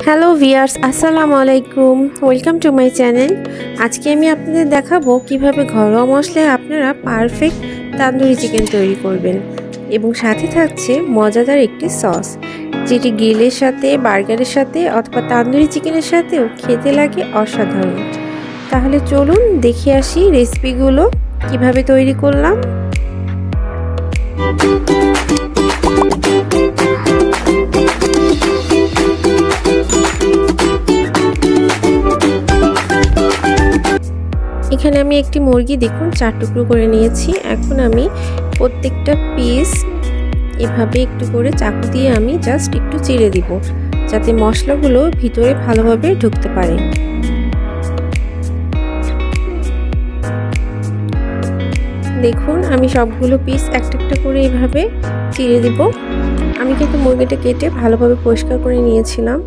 Hello viewers, আসসালামু আলাইকুম। Welcome to my channel. আজকে আমি আপনাদের দেখাবো কিভাবে ঘরোয়া মশলায় আপনারা পারফেক্ট তান্দুরি চিকেন তৈরি করবেন এবং সাথে থাকছে মজাদার একটি সস, যেটি গ্রিলের সাথে, বার্গারের সাথে অথবা তান্দুরি চিকেনের সাথেও খেতে লাগে অসাধারণ। তাহলে চলুন দেখে আসি রেসিপিগুলো কিভাবে তৈরি করলাম। এখানে আমি একটি মুরগি দেখুন 4 টুকরো করে নিয়েছি। এখন আমি প্রত্যেকটা পিস এভাবে একটু করে চাকু দিয়ে আমি জাস্ট একটু চিড়ে দিব, যাতে মশলাগুলো ভিতরে ভালোভাবে ঢুকতে পারে। দেখুন আমি সবগুলো পিস একটা একটা করে এইভাবে চিড়ে দিব। আমি কিন্তু মুরগিটা কেটে ভালোভাবে পরিষ্কার করে নিয়েছিলাম।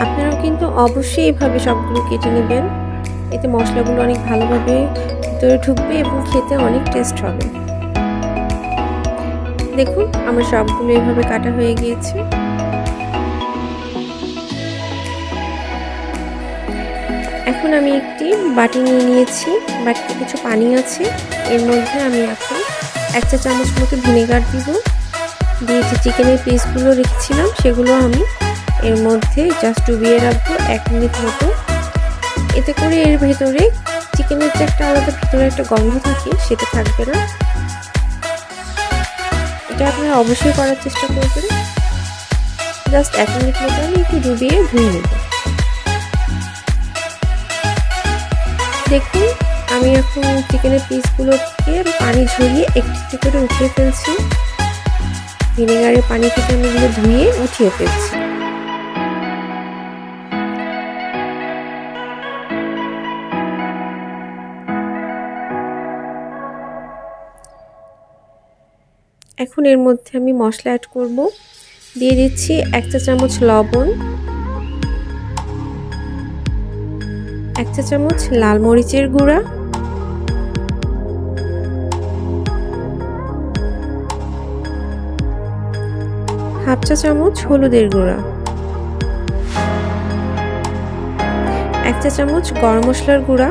আপনারাও কিন্তু অবশ্যই এভাবে সবগুলো কেটে নেবেন, এতে মশলাগুলো অনেক ভালোভাবে ভিতরে ঢুকবে এবং খেতে অনেক টেস্ট হবে। দেখুন আমার সবগুলো এভাবে কাটা হয়ে গিয়েছে। এখন আমি একটি বাটি নিয়ে নিয়েছি, বাটিতে কিছু পানি আছে। এর মধ্যে আমি এখন 1 চা চামচ মতো ভিনেগার দিব, দিয়ে যে চিকেনের পিসগুলো রেখেছিলাম সেগুলো আমি এর মধ্যে জাস্ট ডুবিয়ে রাখবো 1 মিনিট মতো। এতে করে এর ভেতরে চিকেনের যে একটা আলাদা ভিতরে একটা গন্ধ থাকে সেটা থাকবে না। এটা আপনারা অবশ্যই করার চেষ্টা করবেন। জাস্ট 1 মিনিট মতো আমি একটু ডুবিয়ে ধুয়ে নেব। দেখুন আমি এখন চিকেনের পিসগুলোকে পানি ঝরিয়ে একটু করে উঠিয়ে ফেলছি। ভিনেগারের পানি থেকে আমি এগুলো ধুয়ে উঠিয়ে ফেলছি। এখন এর মধ্যে আমি মশলা অ্যাড করব। দিয়ে দিচ্ছি 1 চা চামচ লবণ, 1 চা চামচ লাল মরিচের গুঁড়া, 1/2 চা চামচ হলুদের গুঁড়া, 1 চা চামচ গরম মশলার গুঁড়া।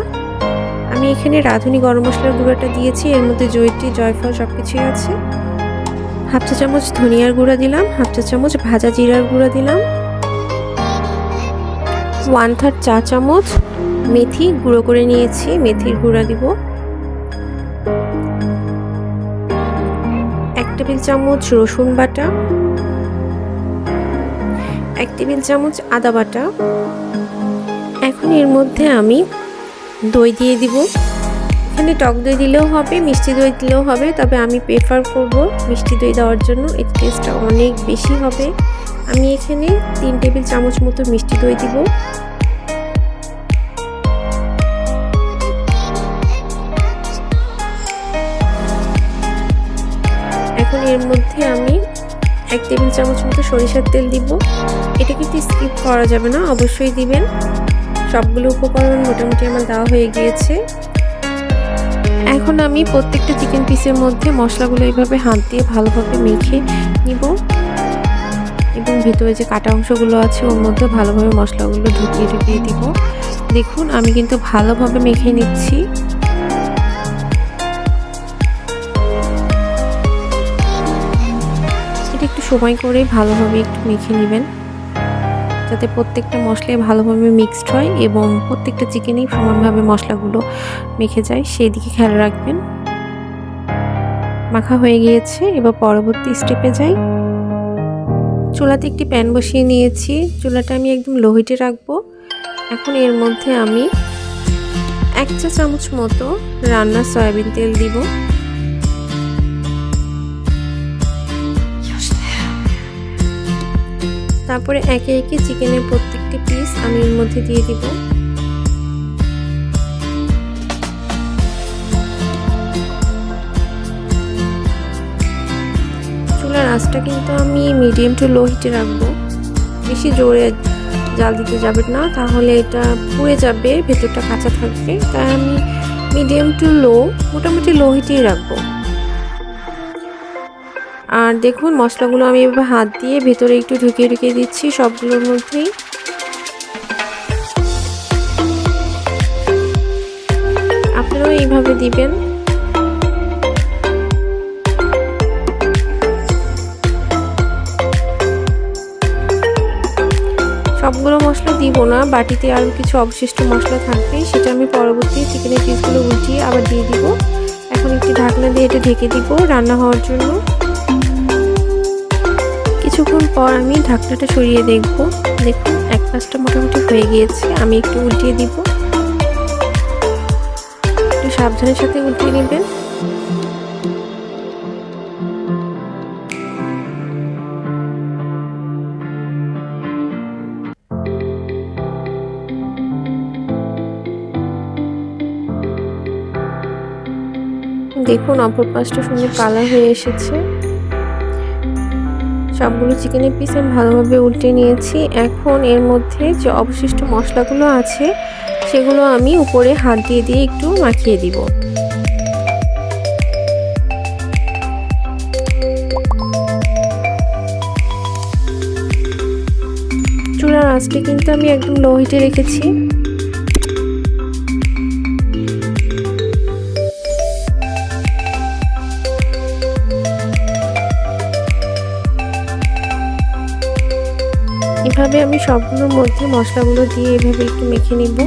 আমি এখানে রাঁধুনি গরম মশলার গুঁড়াটা দিয়েছি, এর মধ্যে জয়িত্রী, জয়ফল সবকিছুই আছে। 1/2 চা চামচ ধনিয়ার গুঁড়া দিলাম, 1/2 চা চামচ ভাজা জিরার গুঁড়া দিলাম, 1/3 চা চামচ মেথি গুঁড়ো করে নিয়েছি, মেথির গুঁড়া দিব, 1 টেবিল চামচ রসুন বাটা, 1 টেবিল চামচ আদা বাটা। এখন এর মধ্যে আমি দই দিয়ে দিব। এখানে টক দই দিলেও হবে, মিষ্টি দই দিলেও হবে, তবে আমি প্রেফার করব মিষ্টি দই দেওয়ার জন্য, এর টেস্টটা অনেক বেশি হবে। আমি এখানে 3 টেবিল চামচ মতো মিষ্টি দই দিব। এখন এর মধ্যে আমি 1 টেবিল চামচ মতো সরিষার তেল দিব। এটা কিন্তু স্কিপ করা যাবে না, অবশ্যই দিবেন। সবগুলো উপকরণ মোটামুটি আমার দেওয়া হয়ে গিয়েছে। এখন আমি প্রত্যেকটা চিকেন পিসের মধ্যে মশলাগুলো এইভাবে হাত দিয়ে ভালোভাবে মেখে নিব এবং ভিতরে যে কাটা অংশগুলো আছে ওর মধ্যে ভালোভাবে মশলাগুলো ঢুকিয়ে দিব। দেখুন আমি কিন্তু ভালোভাবে মেখে নিচ্ছি। এটা একটু সময় করে ভালোভাবে একটু মেখে নেবেন, যাতে প্রত্যেকটা মশলাই ভালোভাবে মিক্সড হয় এবং প্রত্যেকটা চিকেনেই সমানভাবে মশলাগুলো মেখে যায়, সেই দিকে খেয়াল রাখবেন। মাখা হয়ে গিয়েছে, এবার পরবর্তী স্টেপে যাই। চুলাতে একটি প্যান বসিয়ে নিয়েছি, চুলাটা আমি একদম লো হিটে রাখবো। এখন এর মধ্যে আমি 1 চা চামচ মতো রান্নার সয়াবিন তেল দিব। তারপরে একে একে চিকেনের প্রত্যেকটি পিস আমি এর মধ্যে দিয়ে দিব। আঁচটা কিন্তু আমি মিডিয়াম টু লো হিটে রাখবো, বেশি জোরে জাল দিতে যাবে না, তাহলে এটা পুড়ে যাবে, ভেতরটা কাঁচা থাকবে। তাই আমি মিডিয়াম টু লো, মোটামুটি লো হিটেই রাখবো। আর দেখুন মশলাগুলো আমি এভাবে হাত দিয়ে ভেতরে একটু ঢুকিয়ে ঢুকিয়ে দিচ্ছি সবগুলোর মধ্যেই। আপনারাও এইভাবে দিবেন। সবগুলো মশলা দিব না, বাটিতে আরও কিছু অবশিষ্ট মশলা থাকবে, সেটা আমি পরবর্তী চিকেনের পিসগুলো উল্টিয়ে আবার দিয়ে দিব। এখন একটি ঢাকনা দিয়ে এটা ঢেকে দিব রান্না হওয়ার জন্য। কিছুক্ষণ পর আমি ঢাকনাটা সরিয়ে দেখব। দেখুন এক পাশটা মোটামুটি হয়ে গিয়েছে, আমি একটু উল্টিয়ে দিব। একটু সাবধানের সাথে উল্টিয়ে নেবেন। দেখুন অপর পাশটা সুন্দর কালার হয়ে এসেছে। সবগুলো চিকেনের পিস আমি ভালোভাবে উল্টে নিয়েছি। এখন এর মধ্যে যে অবশিষ্ট মশলাগুলো আছে সেগুলো আমি উপরে হাত দিয়ে দিয়ে একটু মাখিয়ে দিব। চুলার আঁচটা কিন্তু আমি একদম লো হিটে রেখেছি। এভাবে আমি সবগুলোর মধ্যে মশলাগুলো দিয়ে এভাবে একটু মেখে নিব।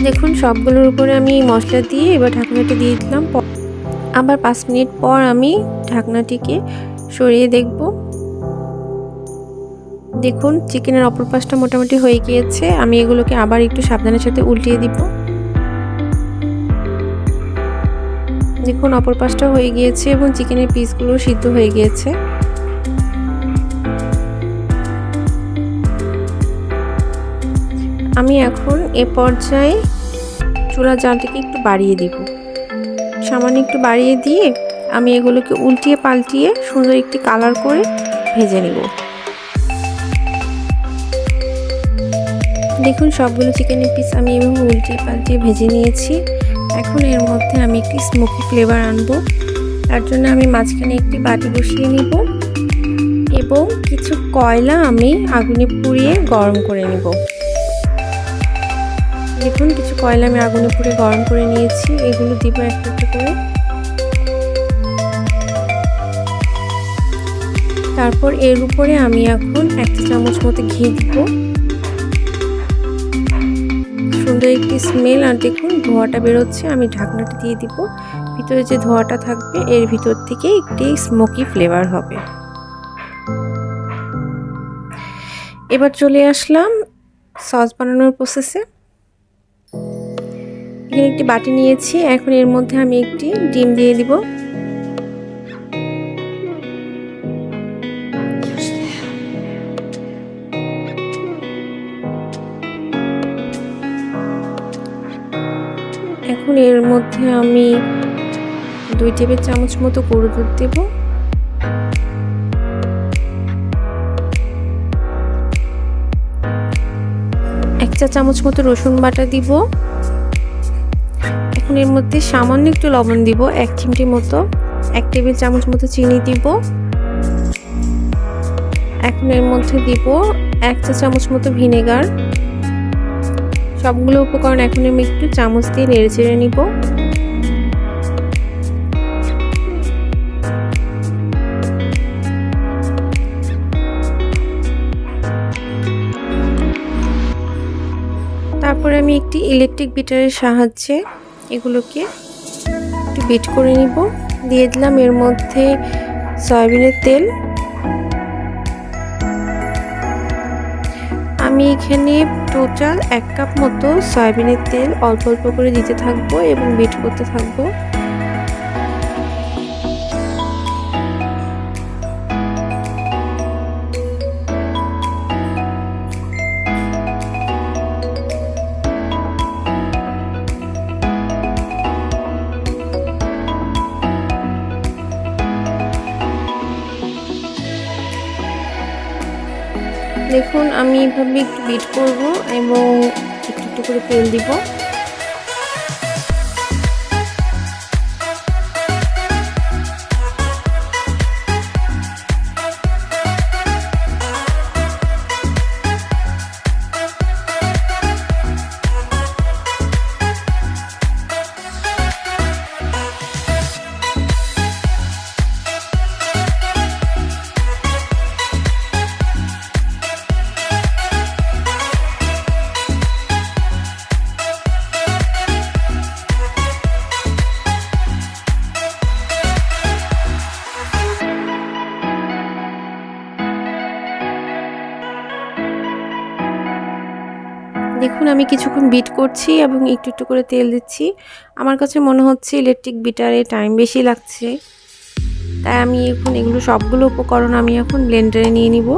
দেখুন সবগুলোর উপরে আমি মশলা দিয়ে এবার ঢাকনাটা দিয়ে দিলাম। আবার 5 মিনিট পর আমি ঢাকনাটিকে সরিয়ে দেখব। দেখুন চিকেনের অপর পাশটা মোটামুটি হয়ে গিয়েছে। আমি এগুলোকে আবার একটু সাবধানের সাথে উল্টিয়ে দিব। দেখুন অপর পাশটা হয়ে গিয়েছে এবং চিকেনের পিসগুলো সিদ্ধ হয়ে গিয়েছে। আমি এখন এ পর্যায়ে চুলার জালটাকে একটু বাড়িয়ে দিব। সামান্য একটু বাড়িয়ে দিয়ে আমি এগুলোকে উল্টিয়ে পাল্টিয়ে সুন্দর একটি কালার করে ভেজে নেব। দেখুন সবগুলো চিকেনের পিস আমি এভাবে উল্টিয়ে পাল্টিয়ে ভেজে নিয়েছি। এখন এর মধ্যে আমি একটি স্মোকি ফ্লেভার আনবো। তার জন্য আমি মাঝখানে একটি বাটি বসিয়ে নিব এবং কিছু কয়লা আমি আগুনে পুড়িয়ে গরম করে নেব। দেখুন কিছু কয়লা আমি আগুনে পুড়িয়ে গরম করে নিয়েছি, এগুলো দিব একটা একটা করে। তারপর এর উপরে আমি এখন 1 চা চামচ মতো ঘি দিব। সুন্দর একটি স্মেল, আর দেখুন ধোঁয়াটা বেরোচ্ছে। আমি ঢাকনাটা দিয়ে দিব। ভিতরে যে ধোঁয়াটা থাকবে এর ভিতর থেকে একটি স্মোকি ফ্লেভার হবে। এবার চলে আসলাম সস বানানোর প্রসেসে। এখানে একটি বাটি নিয়েছি, এখন এর মধ্যে আমি একটি ডিম দিয়ে দিব। এখন এর মধ্যে আমি 2 টেবিল চামচ মতো গরুর দুধ দেব। 1 চা চামচ মতো রসুন বাটা দিব। এখন এর মধ্যে সামান্য একটু লবণ দিব, 1 চিমটি মতো। 1 টেবিল চামচ মতো চিনি দিব। এখন এর মধ্যে দিব 1 চা চামচ মতো ভিনেগার। সবগুলো উপকরণ এখন আমি একটু চামচ দিয়ে নেড়ে চেড়ে নিব। তারপরে আমি একটি ইলেকট্রিক বিটারের সাহায্যে এগুলোকে একটু বিট করে নিব। দিয়ে দিলাম এর মধ্যে সয়াবিনের তেল। আমি এখানে টোটাল 1 কাপ মতো সয়াবিনের তেল অল্প অল্প করে দিতে থাকবো এবং বিট করতে থাকবো। দেখুন আমি এভাবে একটু বিট করব এবং একটু একটু করে তেল দিব। দেখুন আমি কিছুক্ষণ বিট করছি এবং একটু একটু করে তেল দিচ্ছি। আমার কাছে মনে হচ্ছে ইলেকট্রিক বিটারে টাইম বেশি লাগছে, তাই আমি এখন এগুলো সবগুলো উপকরণ আমি এখন ব্লেন্ডারে নিয়ে নিব।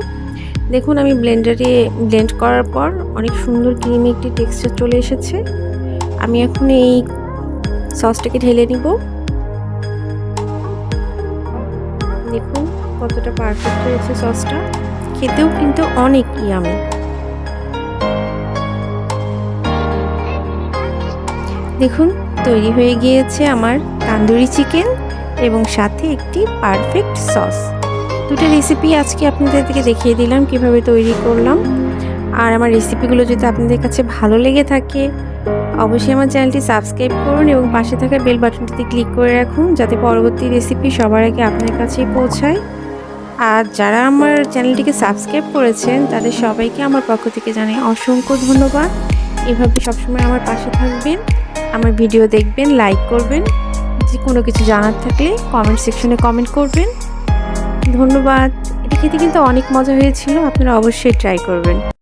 দেখুন আমি ব্লেন্ডারে ব্লেন্ড করার পর অনেক সুন্দর ক্রিমি একটি টেক্সচার চলে এসেছে। আমি এখন এই সসটাকে ঢেলে নিব। দেখুন কতটা পারফেক্ট হয়েছে সসটা, খেতেও কিন্তু অনেক ইয়ামি। দেখুন তৈরি হয়ে গিয়েছে আমার তান্দুরি চিকেন এবং সাথে একটি পারফেক্ট সস। দুটো রেসিপি আজকে আপনাদেরকে দেখিয়ে দিলাম কিভাবে তৈরি করলাম। আর আমার রেসিপিগুলো যদি আপনাদের কাছে ভালো লেগে থাকে অবশ্যই আমার চ্যানেলটি সাবস্ক্রাইব করুন এবং পাশে থাকা বেল বাটনটিতে ক্লিক করে রাখুন যাতে পরবর্তী রেসিপি সবার আগে আপনার কাছেই পৌঁছায়। আর যারা আমার চ্যানেলটিকে সাবস্ক্রাইব করেছেন তাদের সবাইকে আমার পক্ষ থেকে জানাই অসংখ্য ধন্যবাদ। এভাবে সবসময় আমার পাশে থাকবেন, আমার ভিডিও দেখবেন, লাইক করবেন, যে কোনো কিছু জানার থাকলে কমেন্ট সেকশনে কমেন্ট করবেন। ধন্যবাদ। এটা খেতে কিন্তু অনেক মজা হয়েছিল, আপনারা অবশ্যই ট্রাই করবেন।